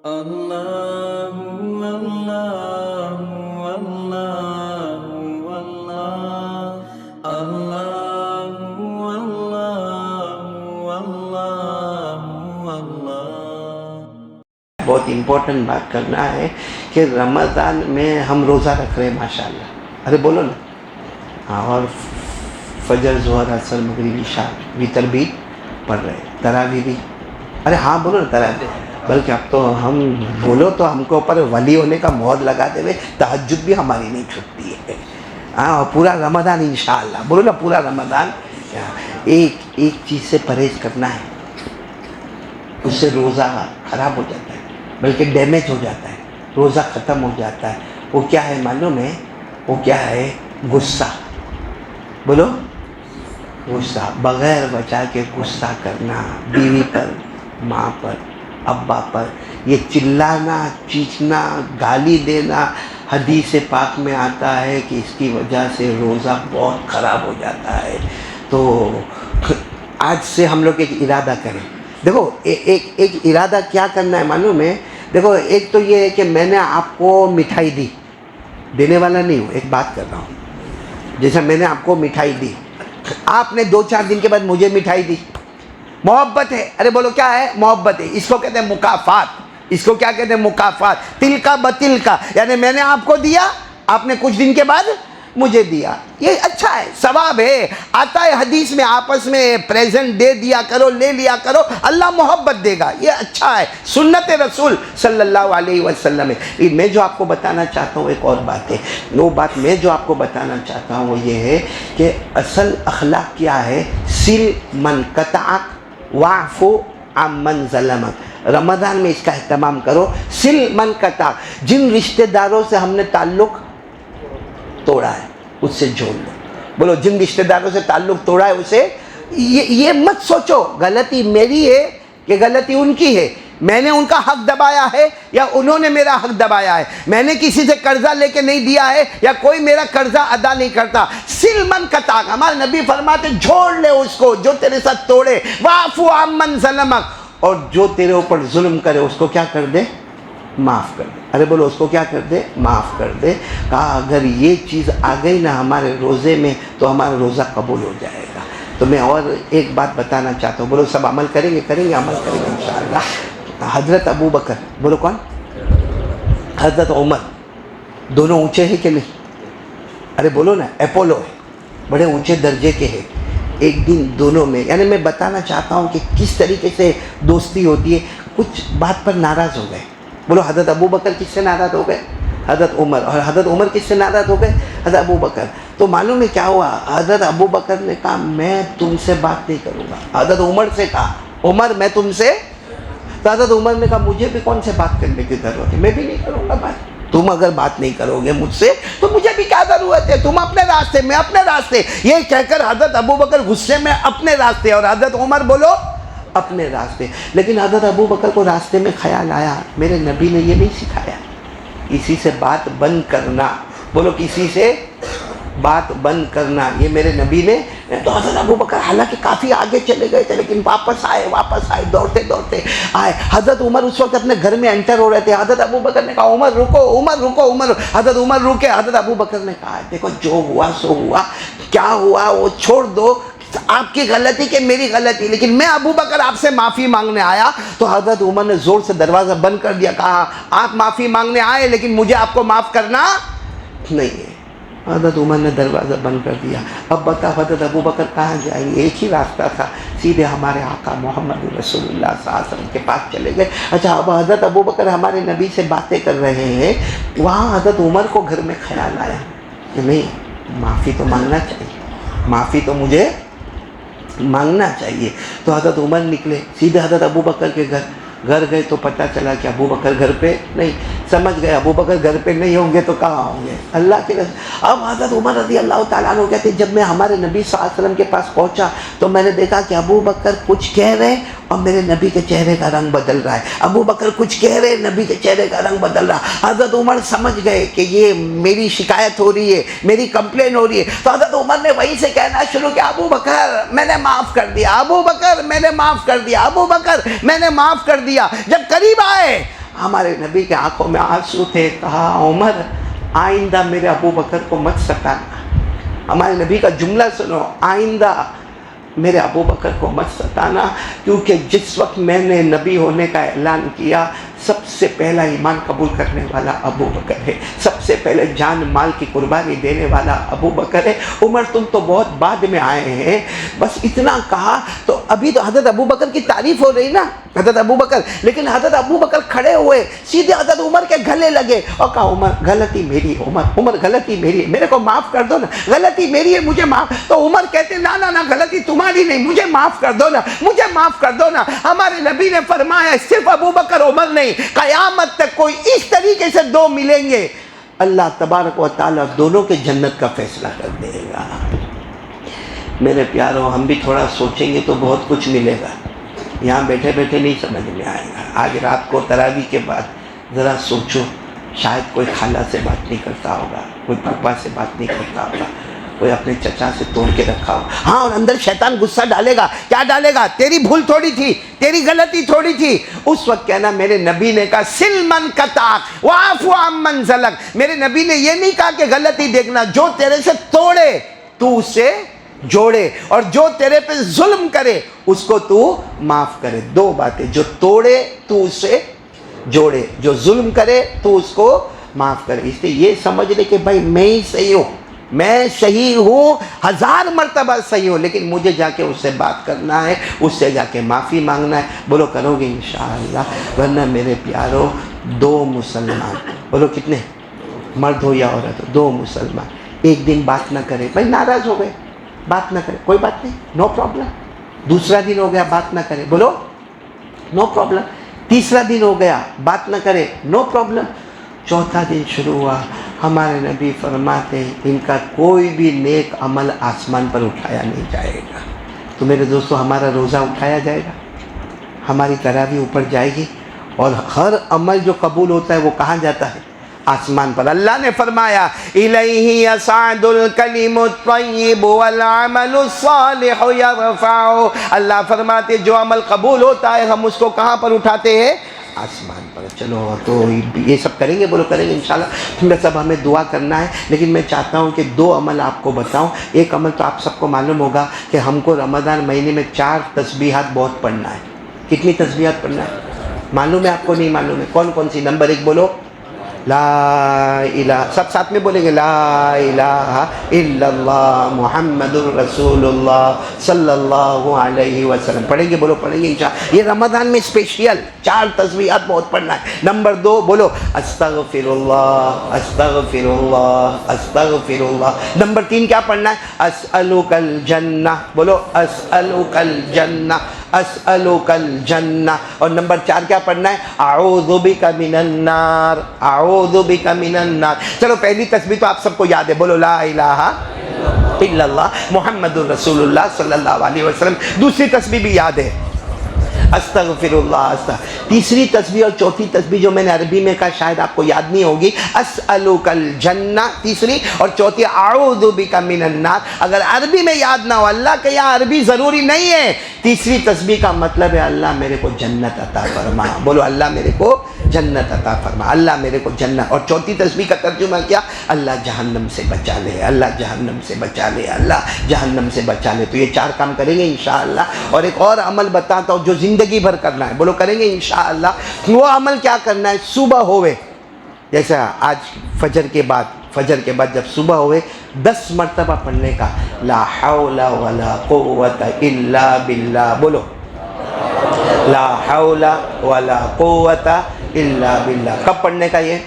اللہ اللہ اللہ اللہ اللہ اللہ اللہ۔ بہت امپورٹنٹ بات کرنا ہے کہ رمضان میں ہم روزہ رکھ رہے ہیں ماشاءاللہ، ارے بولو نا، ہاں، اور فجر ظہر عصر مغرب عشاء وتر بھی پڑھ رہے ہیں، تراویح بھی، ارے ہاں بولو نا تراویح، بلکہ اب تو ہم بولو تو ہم کو اوپر ولی ہونے کا مہر لگاتے ہوئے تہجد بھی ہماری نہیں چھٹتی ہے، ہاں، اور پورا رمضان انشاءاللہ، بولو نا پورا رمضان۔ ایک چیز سے پرہیز کرنا ہے، اس سے روزہ خراب ہو جاتا ہے، بلکہ ڈیمیج ہو جاتا ہے، روزہ ختم ہو جاتا ہے۔ وہ کیا ہے معلوم ہے؟ وہ کیا ہے؟ غصہ، بولو، غصہ، بغیر وجہ کے غصہ کرنا، بیوی پر، ماں پر، ابا پر، یہ چلانا، چیخنا، گالی دینا، حدیث پاک میں آتا ہے کہ اس کی وجہ سے روزہ بہت خراب ہو جاتا ہے۔ تو آج سے ہم لوگ ایک ارادہ کریں۔ دیکھو ایک ارادہ کیا کرنا ہے معلوم ہے؟ دیکھو ایک تو یہ ہے کہ میں نے آپ کو مٹھائی دی، دینے والا نہیں ہوں، ایک بات کر رہا ہوں، جیسا میں نے آپ کو مٹھائی دی، آپ نے 2-4 دن کے بعد مجھے مٹھائی دی، محبت ہے، ارے بولو کیا ہے؟ محبت ہے، اس کو کہتے ہیں مکافات، اس کو کیا کہتے ہیں؟ مکافات، تل کا بتل کا، یعنی میں نے آپ کو دیا، آپ نے کچھ دن کے بعد مجھے دیا، یہ اچھا ہے، ثواب ہے، آتا ہے حدیث میں آپس میں پریزنٹ دے دیا کرو، لے لیا کرو، اللہ محبت دے گا، یہ اچھا ہے، سنت رسول صلی اللہ علیہ وسلم ہے۔ میں جو آپ کو بتانا چاہتا ہوں ایک اور بات ہے، وہ بات میں جو آپ کو بتانا چاہتا ہوں وہ یہ ہے کہ اصل اخلاق کیا ہے؟ سل من قطعک واعفو عن من ظلمک۔ رمضان میں اس کا اہتمام کرو، سل من قطعک، جن رشتہ داروں سے ہم نے تعلق توڑا ہے اس سے جوڑ لو، بولو جن رشتہ داروں سے تعلق توڑا ہے اسے، یہ مت سوچو غلطی میری ہے کہ غلطی ان کی ہے، میں نے ان کا حق دبایا ہے یا انہوں نے میرا حق دبایا ہے، میں نے کسی سے قرضہ لے کے نہیں دیا ہے یا کوئی میرا قرضہ ادا نہیں کرتا۔ سل من قطعک، ہمارے نبی فرماتے جوڑ لے اس کو جو تیرے ساتھ توڑے، واعفو عن من ظلمک، اور جو تیرے اوپر ظلم کرے اس کو کیا کر دے؟ معاف کر دے، ارے بولو اس کو کیا کر دے؟ معاف کر دے۔ کہا اگر یہ چیز آ گئی نا ہمارے روزے میں تو ہمارا روزہ قبول ہو جائے گا۔ تو میں اور ایک بات بتانا چاہتا ہوں، بولو سب عمل کریں گے؟ عمل کریں گے انشاءاللہ۔ حضرت ابو بکر، بولو کون؟ حضرت عمر، دونوں اونچے ہیں کہ نہیں؟ ارے بولو نا، اپولو ہے، بڑے اونچے درجے کے ہیں۔ ایک دن دونوں میں، یعنی میں بتانا چاہتا ہوں کہ کس طریقے سے دوستی ہوتی ہے، کچھ بات پر ناراض ہو گئے، بولو حضرت ابو بکر کس سے ناراض ہو گئے؟ حضرت عمر، اور حضرت عمر کس سے ناراض ہو گئے؟ حضرت ابو بکر۔ تو معلوم ہے کیا ہوا؟ حضرت ابو بکر نے کہا میں تم سے بات نہیں کروں گا، حضرت عمر سے کہا عمر میں تم سے، تو حضرت عمر نے کہا مجھے بھی کون سے بات کرنے کی ضرورت ہے، میں بھی نہیں کروں گا بات، تم اگر بات نہیں کرو گے مجھ سے تو مجھے بھی کیا ضرورت ہے، تم اپنے راستے میں اپنے راستے، یہ کہہ کر حضرت ابو بکر غصے میں اپنے راستے اور حضرت عمر بولو اپنے راستے۔ لیکن حضرت ابو بکر کو راستے میں خیال آیا میرے نبی نے یہ نہیں سکھایا کسی سے بات بند کرنا، بولو کسی سے بات بند کرنا، یہ میرے نبی نے۔ تو حضرت ابو بکر حالانکہ کافی آگے چلے گئے تھے لیکن واپس آئے دوڑتے دوڑتے آئے۔ حضرت عمر اس وقت اپنے گھر میں انٹر ہو رہے تھے، حضرت ابو بکر نے کہا عمر رکو، حضرت عمر رکے، حضرت ابو بکر نے کہا دیکھو جو ہوا سو ہوا، کیا ہوا وہ چھوڑ دو، آپ کی غلطی کہ میری غلطی، لیکن میں ابو بکر آپ سے معافی مانگنے آیا۔ تو حضرت عمر نے زور سے دروازہ بند کر دیا، کہا آپ معافی مانگنے آئے لیکن مجھے آپ کو معاف کرنا نہیں ہے۔ حضرت عمر نے دروازہ بند کر دیا۔ اب بتا حضرت ابو بکر کہاں جائیں گے؟ ایک ہی راستہ تھا، سیدھے ہمارے آقا محمد رسول اللہ صلی اللہ علیہ وسلم کے پاس چلے گئے۔ اچھا اب حضرت ابو بکر ہمارے نبی سے باتیں کر رہے ہیں، وہاں حضرت عمر کو گھر میں خیال آیا کہ نہیں معافی تو مانگنا چاہیے، معافی تو مجھے مانگنا چاہیے۔ تو حضرت عمر نکلے سیدھے حضرت ابو بکر کے گھر گئے تو پتہ چلا کہ ابو بکر گھر پہ نہیں، سمجھ گئے ابو بکر گھر پہ نہیں ہوں گے تو کہاں ہوں گے؟ اللہ کے رسول۔ اب حضرت عمر رضی اللہ تعالیٰ عنہ کہتے جب میں ہمارے نبی صلی اللہ علیہ وسلم کے پاس پہنچا تو میں نے دیکھا کہ ابو بکر کچھ کہہ رہے اور میرے نبی کے چہرے کا رنگ بدل رہا ہے، ابو بکر کچھ کہہ رہے، نبی کے چہرے کا رنگ بدل رہا۔ حضرت عمر سمجھ گئے کہ یہ میری شکایت ہو رہی ہے، میری کمپلین ہو رہی ہے، تو حضرت عمر نے وہیں سے کہنا شروع کیا ابو بکر میں نے معاف کر دیا، ابو بکر میں نے معاف کر دیا، ابو بکر میں نے معاف کر دیا۔ جب قریب آئے ہمارے نبی کے آنکھوں میں آنسو تھے. کہا عمر آئندہ میرے ابو بکر کو مت ستانا. ہمارے نبی کا جملہ سنو, آئندہ میرے ابو بکر کو مت ستانا, کیونکہ جس وقت میں نے نبی ہونے کا اعلان کیا سب سے پہلا ایمان قبول کرنے والا ابو بکر ہے, سب سے پہلے جان مال کی قربانی دینے والا ابو بکر ہے. عمر تم تو بہت بعد میں آئے ہیں. بس اتنا کہا تو ابھی تو حضرت ابو بکر کی تعریف ہو رہی نا, حضرت ابو بکر. لیکن حضرت ابو بکر کھڑے ہوئے, سیدھے حضرت عمر کے گلے لگے اور کہا عمر غلطی میری ہے, عمر غلطی میری ہے, میرے کو معاف کر دو نا, غلطی میری ہے, مجھے معاف. تو عمر کہتے نا نا نا غلطی تمہاری نہیں, مجھے معاف کر دو نا, مجھے معاف کر دو نا. ہمارے نبی نے فرمایا صرف ابو بکر عمر نہیں, قیامت تک کوئی اس طریقے سے دو ملیں گے, اللہ تبارک و تعالیٰ دونوں کے جنت کا فیصلہ کر دے گا. میرے پیاروں, ہم بھی تھوڑا سوچیں گے تو بہت کچھ ملے گا. یہاں بیٹھے بیٹھے نہیں سمجھ میں آئے گا. آج رات کو تراویح کے بعد ذرا سوچو, شاید کوئی خالہ سے بات نہیں کرتا ہوگا, کوئی پاپا سے بات نہیں کرتا ہوگا, کوئی اپنے چچا سے توڑ کے رکھا ہو. ہاں, اور اندر شیطان غصہ ڈالے گا. کیا ڈالے گا؟ تیری بھول تھوڑی تھی, تیری غلطی تھوڑی تھی. اس وقت کہنا میرے نبی نے کہا سل من قطعک واعف عمن ظلمک. میرے نبی نے یہ نہیں کہا کہ غلطی دیکھنا, جو تیرے سے توڑے تو اسے جوڑے, اور جو تیرے پہ ظلم کرے اس کو تو معاف کرے. دو باتیں, جو توڑے تو اسے جوڑے, جو ظلم کرے تو اس کو معاف کرے. اس لیے یہ سمجھ لے کہ بھائی میں ہی صحیح ہوں, میں صحیح ہوں, 1000 مرتبہ صحیح ہوں, لیکن مجھے جا کے اس سے بات کرنا ہے, اس سے جا کے معافی مانگنا ہے. بولو کرو گے انشاءاللہ. ورنہ میرے پیارو, 2 مسلمان, بولو کتنے, مرد ہو یا عورت ہو, 2 مسلمان ایک دن بات نہ کرے, بھائی ناراض ہو گئے, بات نہ کرے, کوئی بات نہیں, نو پرابلم. دوسرا دن ہو گیا بات نہ کرے, بولو نو پرابلم. تیسرا دن ہو گیا بات نہ کرے, نو پرابلم. چوتھا دن شروع ہوا, ہمارے نبی فرماتے ہیں ان کا کوئی بھی نیک عمل آسمان پر اٹھایا نہیں جائے گا. تو میرے دوستو, ہمارا روزہ اٹھایا جائے گا, ہماری تراویح اوپر جائے گی, اور ہر عمل جو قبول ہوتا ہے وہ کہاں جاتا ہے؟ آسمان پر. اللہ نے فرمایا الیہ یصعد الکلم الطیب والعمل الصالح یرفعہ. اللہ فرماتے جو عمل قبول ہوتا ہے ہم اس کو کہاں پر اٹھاتے ہیں؟ آسمان پر. چلو تو یہ سب کریں گے, بولو کریں گے انشاءاللہ. تھوڑا سب ہمیں دعا کرنا ہے, لیکن میں چاہتا ہوں کہ 2 عمل آپ کو بتاؤں. ایک عمل تو آپ سب کو معلوم ہوگا کہ ہم کو رمضان مہینے میں 4 تسبیحات بہت پڑھنا ہے. کتنی تسبیحات پڑھنا ہے معلوم ہے آپ کو؟ نہیں معلوم ہے؟ کون کون سی؟ نمبر 1 بولو لا الہ, سب ساتھ میں بولیں گے, لا الہ الا اللہ محمد الرسول اللہ صلی اللہ علیہ وسلم. پڑھیں گے؟ بولو پڑھیں گے انشاءاللہ. یہ رمضان میں اسپیشل 4 تسبیحات بہت پڑھنا ہے. نمبر 2 بولو استغفر اللہ استغفر اللہ استغفر اللہ. نمبر 3 کیا پڑھنا ہے؟ اسألک الجنہ. بولو اسألک الجنہ اسألک الجنہ. اور نمبر 4 کیا پڑھنا ہے؟ اعوذ بک من النار اعوذ بک من النار. چلو پہلی تسبیح تو آپ سب کو یاد ہے, بولو لا الہ الا اللہ محمد الرسول اللہ صلی اللہ علیہ وسلم. دوسری تسبیح بھی یاد ہے, استغفر اللہ. تیسری تسبیح اور چوتھی تسبیح جو میں نے عربی میں کہا شاید آپ کو یاد نہیں ہوگی, اسألک الجنہ تیسری, اور چوتھی اعوذ بک من النار. اگر عربی میں یاد نہ ہو, اللہ کہ یہاں عربی ضروری نہیں ہے, تیسری تسبیح کا مطلب ہے اللہ میرے کو جنت عطا فرما. بولو اللہ میرے کو جنت عطا فرما, اللہ میرے کو جنت. اور چوتھی تسبیح کا ترجمہ کیا؟ اللہ جہنم سے بچا لے, اللہ جہنم سے بچا لے, اللہ جہنم سے بچا لے. تو یہ 4 کام کریں گے انشاءاللہ. اور ایک اور عمل بتاتا ہوں جو زندگی بھر کرنا ہے, بولو کریں گے انشاءاللہ. وہ عمل کیا کرنا ہے؟ صبح ہوئے, جیسا آج فجر کے بعد جب صبح ہوئے 10 مرتبہ پڑھنے کا لا حول ولا قوت الا باللہ. بولو لا حول ولا قوت الا باللہ. کب پڑھنے کا؟ یہ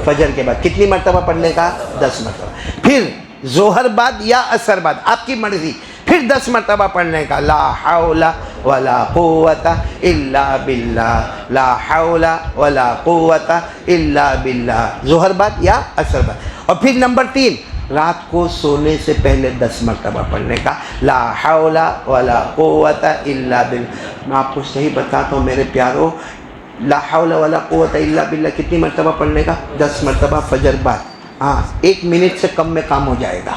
فجر کے بعد. کتنی مرتبہ پڑھنے کا؟ 10 مرتبہ. پھر ظہر بعد یا عصر بعد, آپ کی مرضی, پھر 10 مرتبہ پڑھنے کا لا حول ولا قوت الا باللہ لا حول ولا قوت الا باللہ. ظہر بعد یا عصر بعد. اور پھر نمبر 3 رات کو سونے سے پہلے 10 مرتبہ پڑھنے کا لا حول ولا قوت الا باللہ. میں آپ کو صحیح بتاتا ہوں میرے پیارو, لا حول ولا قوت الا باللہ کتنی مرتبہ پڑھنے کا؟ 10 مرتبہ فجر بعد. ہاں 1 منٹ سے کم میں کام ہو جائے گا.